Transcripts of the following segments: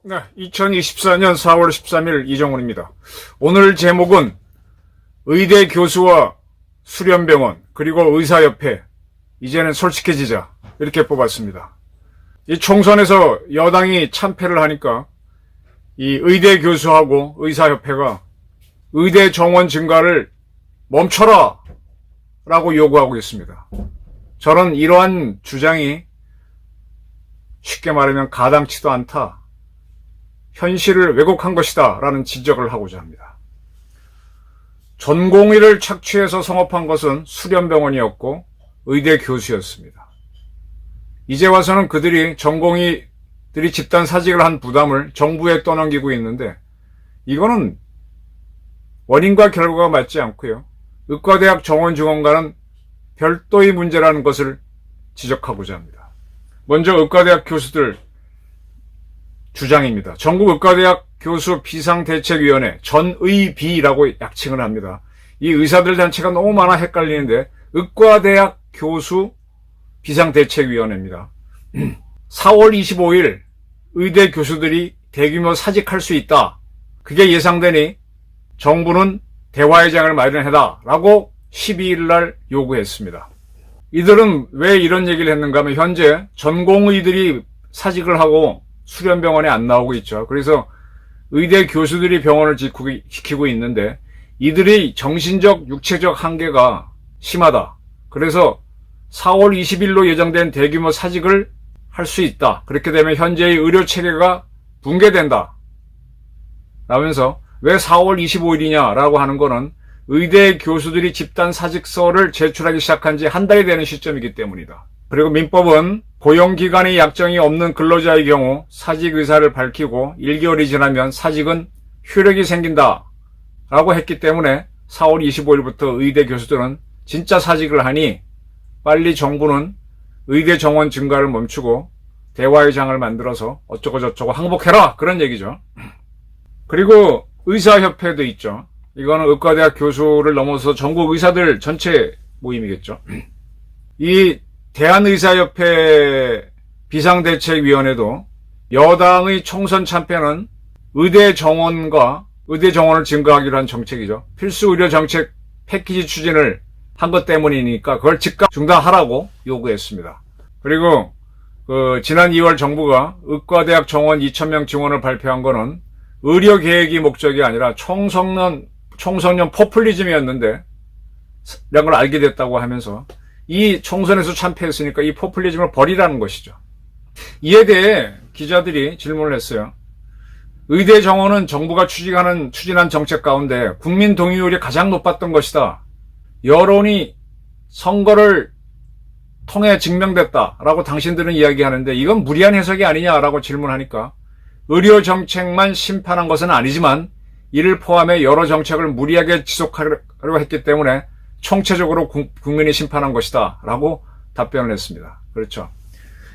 네, 2024년 4월 13일 이정훈입니다. 오늘 제목은 의대 교수와 수련병원 그리고 의사협회 이제는 솔직해지자 이렇게 뽑았습니다. 이 총선에서 여당이 참패를 하니까 이 의대 교수하고 의사협회가 의대 정원 증가를 멈춰라 라고 요구하고 있습니다. 저는 이러한 주장이 쉽게 말하면 가당치도 않다, 현실을 왜곡한 것이다 라는 지적을 하고자 합니다. 전공의를 착취해서 성업한 것은 수련병원이었고 의대 교수였습니다. 이제 와서는 그들이 전공의들이 집단 사직을 한 부담을 정부에 떠넘기고 있는데, 이거는 원인과 결과가 맞지 않고요, 의과대학 정원증원과는 별도의 문제라는 것을 지적하고자 합니다. 먼저 의과대학 교수들 주장입니다. 전국의과대학 교수 비상대책위원회, 전의비라고 약칭을 합니다. 이 의사들 단체가 너무 많아 헷갈리는데 의과대학 교수 비상대책위원회입니다. 4월 25일 의대 교수들이 대규모 사직할 수 있다, 그게 예상되니 정부는 대화의장을 마련해달라고 12일 날 요구했습니다. 이들은 왜 이런 얘기를 했는가 하면, 현재 전공의들이 사직을 하고 수련병원에 안 나오고 있죠. 그래서 의대 교수들이 병원을 지키고 있는데 이들의 정신적, 육체적 한계가 심하다. 그래서 4월 20일로 예정된 대규모 사직을 할 수 있다. 그렇게 되면 현재의 의료 체계가 붕괴된다 라면서, 왜 4월 25일이냐라고 하는 거는 의대 교수들이 집단 사직서를 제출하기 시작한 지 한 달이 되는 시점이기 때문이다. 그리고 민법은 고용기간의 약정이 없는 근로자의 경우 사직 의사를 밝히고 1개월이 지나면 사직은 효력이 생긴다 라고 했기 때문에 4월 25일부터 의대 교수들은 진짜 사직을 하니 빨리 정부는 의대 정원 증가를 멈추고 대화의장을 만들어서 어쩌고저쩌고 항복해라, 그런 얘기죠. 그리고 의사협회도 있죠. 이거는 의과대학 교수를 넘어서 전국 의사들 전체 모임이겠죠. 이 대한의사협회 비상대책위원회도 여당의 총선 참패는 의대 정원을 증가하기로 한 정책이죠. 필수 의료 정책 패키지 추진을 한 것 때문이니까 그걸 즉각 중단하라고 요구했습니다. 그리고 지난 2월 정부가 의과대학 정원 2,000명 증원을 발표한 거는 의료 계획이 목적이 아니라 청소년 포퓰리즘이었는데 이런 걸 알게 됐다고 하면서, 이 총선에서 참패했으니까 이 포퓰리즘을 버리라는 것이죠. 이에 대해 기자들이 질문을 했어요. 의대 정원은 정부가 추진한 정책 가운데 국민 동의율이 가장 높았던 것이다, 여론이 선거를 통해 증명됐다라고 당신들은 이야기하는데 이건 무리한 해석이 아니냐라고 질문하니까, 의료 정책만 심판한 것은 아니지만 이를 포함해 여러 정책을 무리하게 지속하려고 했기 때문에 총체적으로 국민이 심판한 것이다 라고 답변을 했습니다. 그렇죠.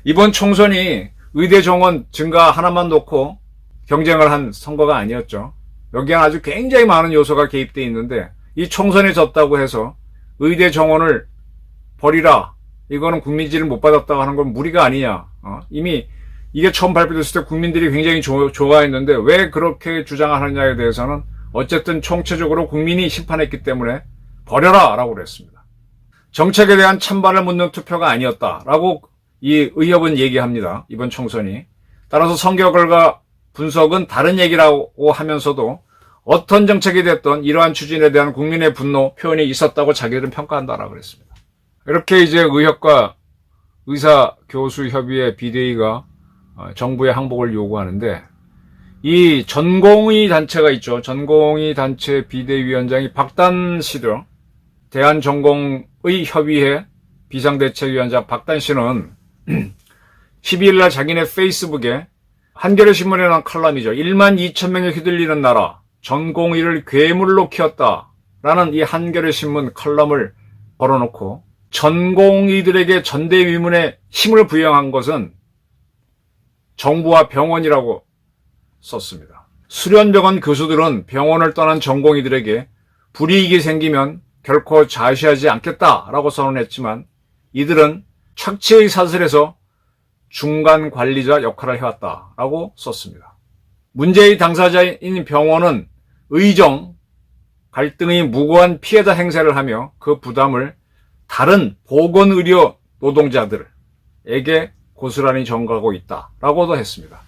이번 총선이 의대 정원 증가 하나만 놓고 경쟁을 한 선거가 아니었죠. 여기에 아주 굉장히 많은 요소가 개입되어 있는데, 이 총선에 졌다고 해서 의대 정원을 버리라, 이거는 국민지를 못 받았다고 하는 건 무리가 아니냐. 이미 이게 처음 발표됐을 때 국민들이 굉장히 좋아했는데 왜 그렇게 주장하느냐에 대해서는 어쨌든 총체적으로 국민이 심판했기 때문에 버려라 라고 그랬습니다. 정책에 대한 찬반을 묻는 투표가 아니었다라고 이 의협은 얘기합니다. 이번 총선이. 따라서 선거 결과 분석은 다른 얘기라고 하면서도 어떤 정책이 됐던 이러한 추진에 대한 국민의 분노 표현이 있었다고 자기들은 평가한다라고 그랬습니다. 이렇게 이제 의협과 의사교수협의회 비대위가 정부의 항복을 요구하는데, 이 전공의 단체가 있죠. 전공의 단체 비대위원장이 박단 씨죠. 대한전공의 협의회 비상대책위원장 박단 씨는 12일 날 자기네 페이스북에 한겨레 신문에 나온 칼럼이죠. 1만 2천 명이 휘둘리는 나라, 전공의를 괴물로 키웠다라는 이 한겨레 신문 칼럼을 걸어놓고 전공의들에게 전대위문에 힘을 부여한 것은 정부와 병원이라고 썼습니다. 수련병원 교수들은 병원을 떠난 전공의들에게 불이익이 생기면 결코 자시하지 않겠다라고 선언했지만 이들은 착취의 사슬에서 중간 관리자 역할을 해왔다라고 썼습니다. 문제의 당사자인 병원은 의정, 갈등의 무고한 피해자 행세를 하며 그 부담을 다른 보건의료 노동자들에게 고스란히 전가하고 있다라고도 했습니다.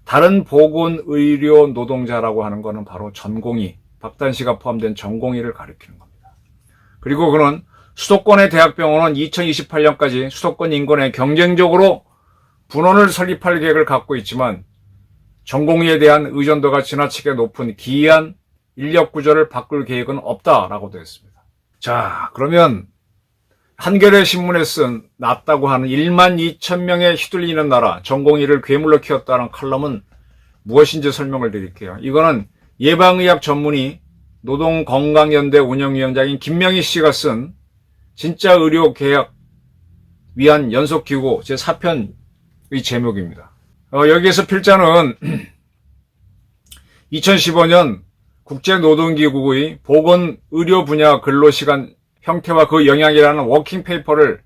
다른 보건의료 노동자라고 하는 것은 바로 전공의, 박단 씨가 포함된 전공의를 가리키는 겁니다. 그리고 그는 수도권의 대학병원은 2028년까지 수도권 인근에 경쟁적으로 분원을 설립할 계획을 갖고 있지만 전공의에 대한 의존도가 지나치게 높은 기이한 인력 구조를 바꿀 계획은 없다라고도 했습니다. 자, 그러면 한겨레 신문에 쓴 낫다고 하는 1만 2천 명에 휘둘리는 나라, 전공의를 괴물로 키웠다는 칼럼은 무엇인지 설명을 드릴게요. 이거는 예방의학 전문의 노동건강연대 운영위원장인 김명희 씨가 쓴 진짜 의료개혁 위한 연속기구 제4편의 제목입니다. 여기에서 필자는 2015년 국제노동기구의 보건의료 분야 근로시간 형태와 그 영향이라는 워킹페이퍼를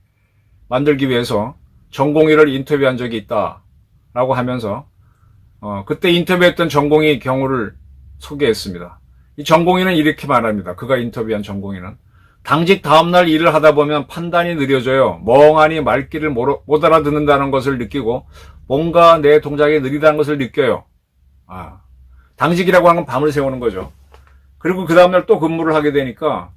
만들기 위해서 전공의를 인터뷰한 적이 있다라고 하면서 그때 인터뷰했던 전공의 경우를 소개했습니다. 이 전공의는 이렇게 말합니다. 그가 인터뷰한 전공의는 당직 다음날 일을 하다 보면 판단이 느려져요. 멍하니 말귀를 못 알아듣는다는 것을 느끼고 뭔가 내 동작이 느리다는 것을 느껴요. 당직이라고 하는 건 밤을 새우는 거죠. 그리고 그 다음날 또 근무를 하게 되니까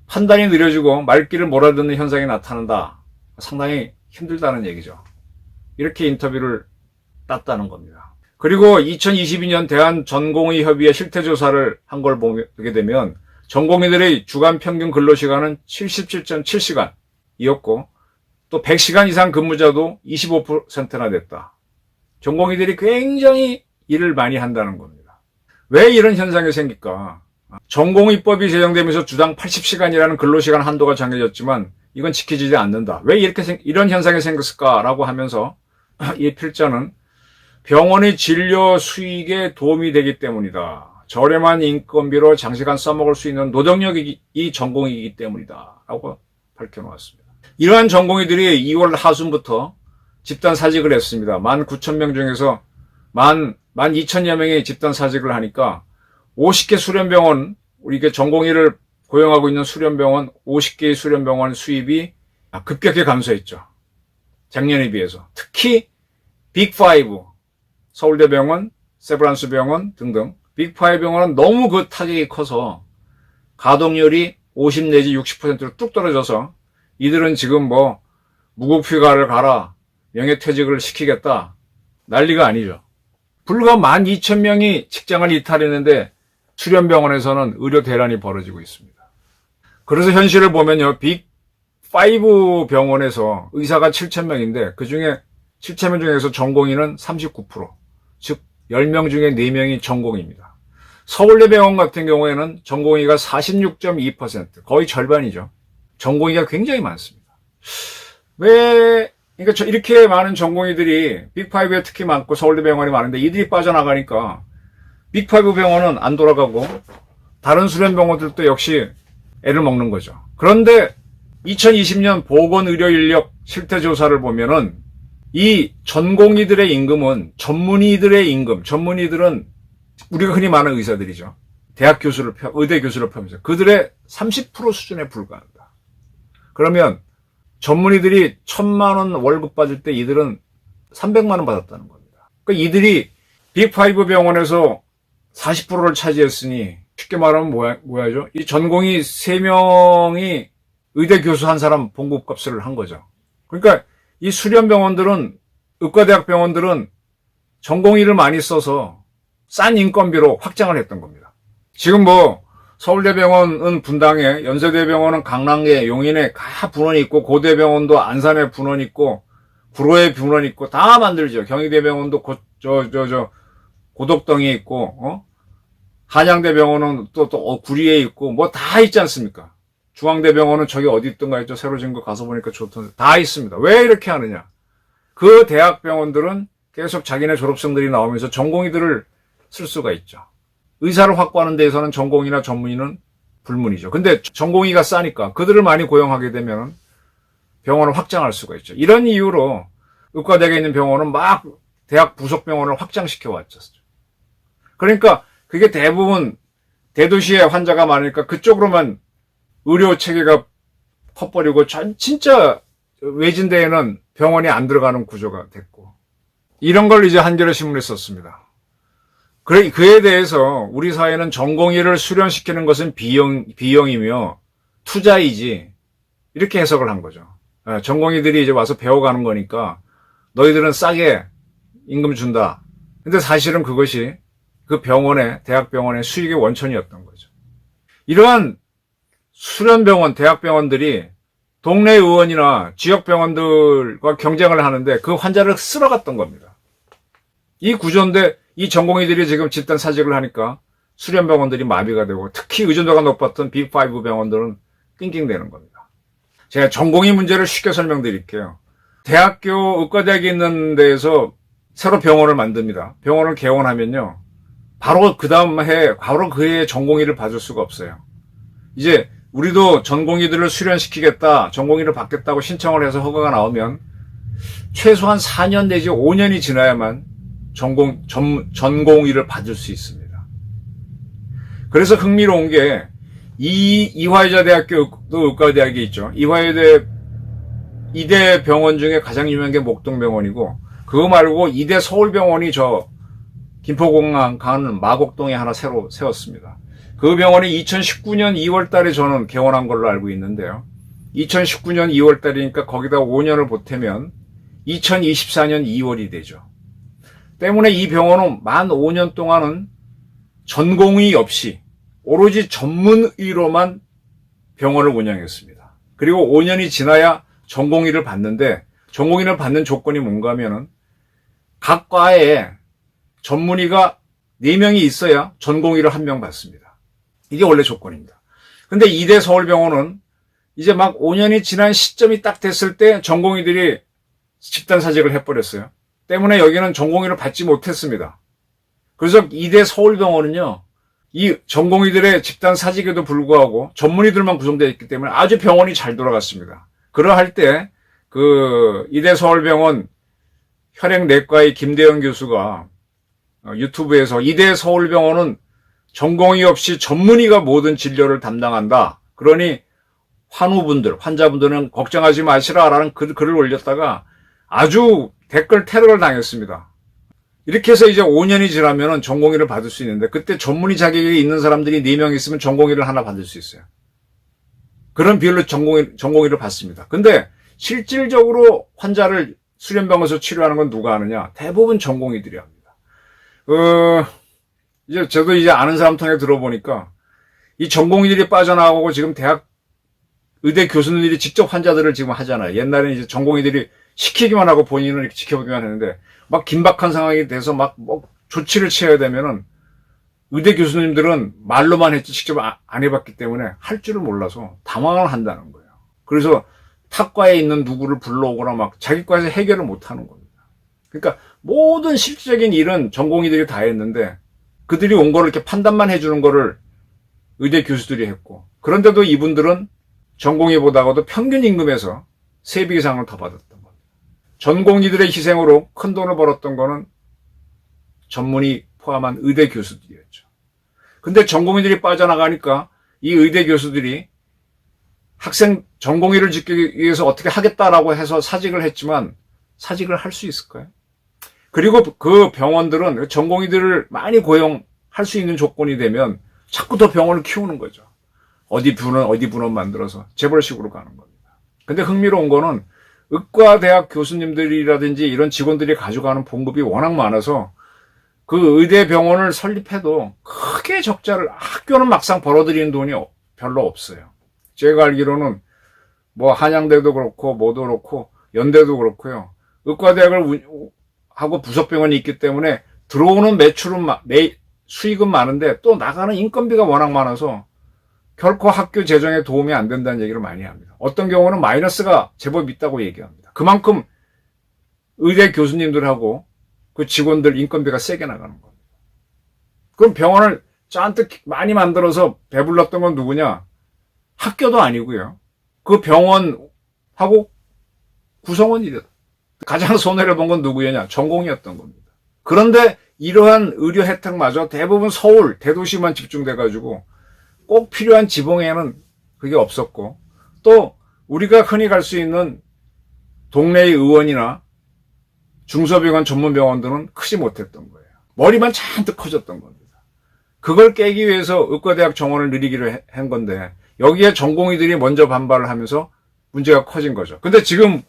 판단이 느려지고 말귀를 못 알아듣는 현상이 나타난다. 상당히 힘들다는 얘기죠. 이렇게 인터뷰를 땄다는 겁니다. 그리고 2022년 대한전공의협의회 실태조사를 한 걸 보게 되면 전공의들의 주간 평균 근로시간은 77.7시간이었고 또 100시간 이상 근무자도 25%나 됐다. 전공의들이 굉장히 일을 많이 한다는 겁니다. 왜 이런 현상이 생길까? 전공의법이 제정되면서 주당 80시간이라는 근로시간 한도가 정해졌지만 이건 지켜지지 않는다. 왜 이런 현상이 생겼을까라고 하면서 이 필자는 병원의 진료 수익에 도움이 되기 때문이다. 저렴한 인건비로 장시간 써먹을 수 있는 노동력이 이 전공이기 때문이다. 라고 밝혀놓았습니다. 이러한 전공의들이 2월 하순부터 집단 사직을 했습니다. 19,000명 중에서 12,000여 명이 집단 사직을 하니까 50개 수련병원, 우리 전공의를 고용하고 있는 수련병원, 50개의 수련병원 수입이 급격히 감소했죠. 작년에 비해서. 특히 빅5, 서울대병원, 세브란스병원 등등 빅5 병원은 너무 그 타격이 커서 가동률이 50 내지 60%로 뚝 떨어져서 이들은 지금 무급휴가를 가라, 명예퇴직을 시키겠다, 난리가 아니죠. 불과 12,000명이 직장을 이탈했는데 수련병원에서는 의료 대란이 벌어지고 있습니다. 그래서 현실을 보면요, 빅5 병원에서 의사가 7,000명인데 그 중에 7,000명 중에서 전공의는 39%, 즉 10명 중에 4명이 전공의입니다. 서울대병원 같은 경우에는 전공의가 46.2%, 거의 절반이죠. 전공의가 굉장히 많습니다. 그러니까 이렇게 많은 전공의들이 빅5에 특히 많고 서울대병원이 많은데 이들이 빠져나가니까 빅5 병원은 안 돌아가고 다른 수련병원들도 역시 애를 먹는 거죠. 그런데 2020년 보건의료인력 실태조사를 보면은 이 전공의들의 임금은 전문의들의 임금, 전문의들은 우리가 흔히 말하는 의사들이죠. 의대 교수를 포함해서 그들의 30% 수준에 불과한다. 그러면 전문의들이 1,000만 원 월급 받을 때 이들은 300만 원 받았다는 겁니다. 그러니까 이들이 빅5 병원에서 40%를 차지했으니 쉽게 말하면 뭐야죠? 이 전공의 3명이 의대 교수 한 사람 봉급값을 한 거죠. 그러니까 이 수련병원들은, 의과대학 병원들은 전공의를 많이 써서 싼 인건비로 확장을 했던 겁니다. 지금 서울대병원은 분당에, 연세대병원은 강남에, 용인에 다 분원이 있고, 고대병원도 안산에 분원이 있고, 구로에 분원이 있고, 다 만들죠. 경희대병원도 고덕동에 있고, 한양대병원은 또 구리에 있고, 다 있지 않습니까? 중앙대병원은 저기 어디 있던가 했죠. 새로 지은 거 가서 보니까 좋던데. 다 있습니다. 왜 이렇게 하느냐? 그 대학병원들은 계속 자기네 졸업생들이 나오면서 전공의들을 쓸 수가 있죠. 의사를 확보하는 데에서는 전공의나 전문의는 불문이죠. 근데 전공의가 싸니까 그들을 많이 고용하게 되면 병원을 확장할 수가 있죠. 이런 이유로 의과대학에 있는 병원은 막 대학 부속 병원을 확장시켜 왔죠. 그러니까 그게 대부분 대도시에 환자가 많으니까 그쪽으로만 의료 체계가 커버리고 진짜 외진 데에는 병원이 안 들어가는 구조가 됐고, 이런 걸 이제 한겨레 신문에 썼습니다. 그에 대해서 우리 사회는 전공의를 수련시키는 것은 비용이며 투자이지, 이렇게 해석을 한 거죠. 전공의들이 이제 와서 배워가는 거니까 너희들은 싸게 임금 준다. 근데 사실은 그것이 그 대학병원의 수익의 원천이었던 거죠. 이러한 수련병원, 대학병원들이 동네 의원이나 지역병원들과 경쟁을 하는데 그 환자를 쓸어갔던 겁니다. 이 구조인데 이 전공의들이 지금 집단 사직을 하니까 수련병원들이 마비가 되고, 특히 의존도가 높았던 B5 병원들은 낑낑대는 겁니다. 제가 전공의 문제를 쉽게 설명드릴게요. 대학교 의과대학에 있는 데에서 새로 병원을 만듭니다. 병원을 개원하면요, 바로 그 다음 해, 바로 그 해에 전공의를 받을 수가 없어요. 이제 우리도 전공의들을 수련시키겠다, 전공의를 받겠다고 신청을 해서 허가가 나오면 최소한 4년 내지 5년이 지나야만 전공의를 받을 수 있습니다. 그래서 흥미로운 게 이화여자 대학교도 의과대학이 있죠. 이대 병원 중에 가장 유명한 게 목동병원이고, 그거 말고 이대 서울병원이 저 김포공항 가는 마곡동에 하나 새로 세웠습니다. 그 병원이 2019년 2월 달에 저는 개원한 걸로 알고 있는데요. 2019년 2월 달이니까 거기다 5년을 보태면 2024년 2월이 되죠. 때문에 이 병원은 만 5년 동안은 전공의 없이 오로지 전문의로만 병원을 운영했습니다. 그리고 5년이 지나야 전공의를 받는데, 전공의를 받는 조건이 뭔가 하면은 각 과에 전문의가 4명이 있어야 전공의를 1명 받습니다. 이게 원래 조건입니다. 근데 이대 서울병원은 이제 막 5년이 지난 시점이 딱 됐을 때 전공의들이 집단 사직을 해버렸어요. 때문에 여기는 전공의를 받지 못했습니다. 그래서 이대 서울병원은요, 이 전공의들의 집단 사직에도 불구하고 전문의들만 구성되어 있기 때문에 아주 병원이 잘 돌아갔습니다. 그러할 때 이대 서울병원 혈액내과의 김대영 교수가 유튜브에서 이대 서울병원은 전공의 없이 전문의가 모든 진료를 담당한다. 그러니 환자분들은 걱정하지 마시라라는 글을 올렸다가 아주 댓글 테러를 당했습니다. 이렇게 해서 이제 5년이 지나면 전공의를 받을 수 있는데, 그때 전문의 자격이 있는 사람들이 4명 있으면 전공의를 하나 받을 수 있어요. 그런 비율로 전공의를 받습니다. 근데 실질적으로 환자를 수련병원에서 치료하는 건 누가 하느냐? 대부분 전공의들이 합니다. 이제 저도 아는 사람 통해 들어보니까 이 전공의들이 빠져나가고 지금 대학 의대 교수님들이 직접 환자들을 지금 하잖아요. 옛날에는 이제 전공의들이 시키기만 하고 본인은 이렇게 지켜보기만 했는데, 막 긴박한 상황이 돼서 막 조치를 취해야 되면은 의대 교수님들은 말로만 했지 직접 안 해봤기 때문에 할 줄을 몰라서 당황을 한다는 거예요. 그래서 탁과에 있는 누구를 불러오거나 막 자기 과에서 해결을 못 하는 겁니다. 그러니까 모든 실질적인 일은 전공의들이 다 했는데, 그들이 온 거를 이렇게 판단만 해주는 거를 의대 교수들이 했고, 그런데도 이분들은 전공의보다도 평균 임금에서 3배 이상을 더 받았던 겁니다. 전공의들의 희생으로 큰 돈을 벌었던 거는 전문의 포함한 의대 교수들이었죠. 근데 전공의들이 빠져나가니까 이 의대 교수들이 전공의를 짓기 위해서 어떻게 하겠다라고 해서 사직을 했지만 사직을 할 수 있을까요? 그리고 그 병원들은 전공의들을 많이 고용할 수 있는 조건이 되면 자꾸 더 병원을 키우는 거죠. 어디 분원 만들어서 재벌식으로 가는 겁니다. 근데 흥미로운 거는 의과대학 교수님들이라든지 이런 직원들이 가져가는 봉급이 워낙 많아서 그 의대 병원을 설립해도 크게 학교는 막상 벌어들이는 돈이 별로 없어요. 제가 알기로는 한양대도 그렇고 뭐도 그렇고 연대도 그렇고요. 의과대학을 하고 부속병원이 있기 때문에 들어오는 수익은 많은데 또 나가는 인건비가 워낙 많아서 결코 학교 재정에 도움이 안 된다는 얘기를 많이 합니다. 어떤 경우는 마이너스가 제법 있다고 얘기합니다. 그만큼 의대 교수님들하고 그 직원들 인건비가 세게 나가는 겁니다. 그럼 병원을 잔뜩 많이 만들어서 배불렀던 건 누구냐? 학교도 아니고요. 그 병원하고 구성원이 가장 손해를 본 건 누구였냐? 전공이었던 겁니다. 그런데 이러한 의료 혜택마저 대부분 서울, 대도시만 집중돼가지고 꼭 필요한 지방에는 그게 없었고, 또 우리가 흔히 갈 수 있는 동네의 의원이나 중소병원 전문병원들은 크지 못했던 거예요. 머리만 잔뜩 커졌던 겁니다. 그걸 깨기 위해서 의과대학 정원을 늘리기로 한 건데, 여기에 전공의들이 먼저 반발을 하면서 문제가 커진 거죠. 근데 지금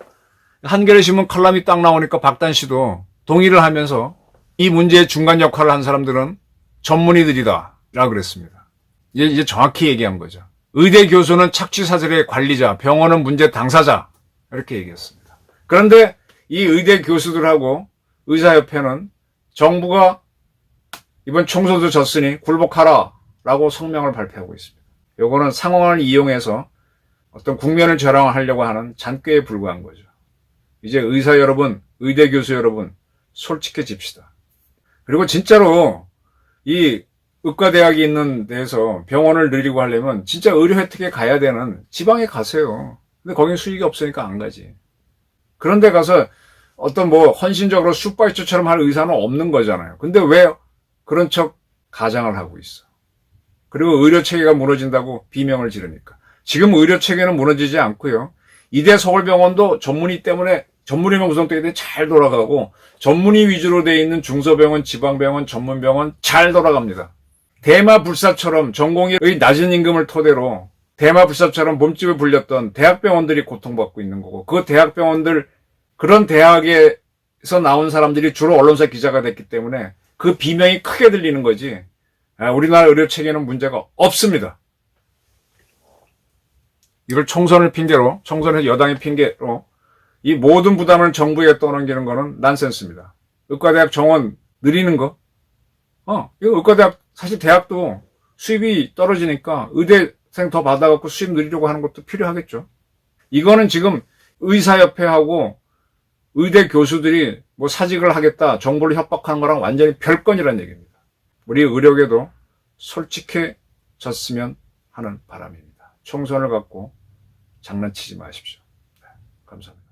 한겨레신문 칼럼이 딱 나오니까 박단 씨도 동의를 하면서 이 문제의 중간 역할을 한 사람들은 전문의들이다 라고 그랬습니다. 이제 정확히 얘기한 거죠. 의대 교수는 착취사슬의 관리자, 병원은 문제 당사자 이렇게 얘기했습니다. 그런데 이 의대 교수들하고 의사협회는 정부가 이번 총선도 졌으니 굴복하라 라고 성명을 발표하고 있습니다. 요거는 상황을 이용해서 어떤 국면을 저랑하려고 하는 잔꾀에 불과한 거죠. 이제 의사 여러분, 의대 교수 여러분, 솔직해집시다. 그리고 진짜로 이 의과대학이 있는 데에서 병원을 늘리고 하려면 진짜 의료 혜택에 가야 되는 지방에 가세요. 근데 거긴 수익이 없으니까 안 가지. 그런데 가서 어떤 뭐 헌신적으로 슈퍼바이저처럼 할 의사는 없는 거잖아요. 근데 왜 그런 척 가장을 하고 있어? 그리고 의료 체계가 무너진다고 비명을 지르니까. 지금 의료 체계는 무너지지 않고요. 이대 서울병원도 전문의 때문에 전문의만 구성되게 잘 돌아가고 전문의 위주로 돼 있는 중소병원, 지방병원, 전문병원 잘 돌아갑니다. 대마불사처럼 전공의의 낮은 임금을 토대로 대마불사처럼 몸집을 불렸던 대학병원들이 고통받고 있는 거고, 그 대학병원들, 그런 대학에서 나온 사람들이 주로 언론사 기자가 됐기 때문에 그 비명이 크게 들리는 거지. 우리나라 의료 체계는 문제가 없습니다. 이걸 총선을 핑계로, 총선에서 여당의 핑계로 이 모든 부담을 정부에 떠넘기는 거는 난센스입니다. 의과대학 정원 늘리는 거. 이거 의과대학, 사실 대학도 수입이 떨어지니까 의대생 더 받아갖고 수입 늘리려고 하는 것도 필요하겠죠. 이거는 지금 의사협회하고 의대 교수들이 뭐 사직을 하겠다, 정부를 협박하는 거랑 완전히 별건이라는 얘기입니다. 우리 의료계도 솔직해졌으면 하는 바람입니다. 총선을 갖고 장난치지 마십시오. 네, 감사합니다.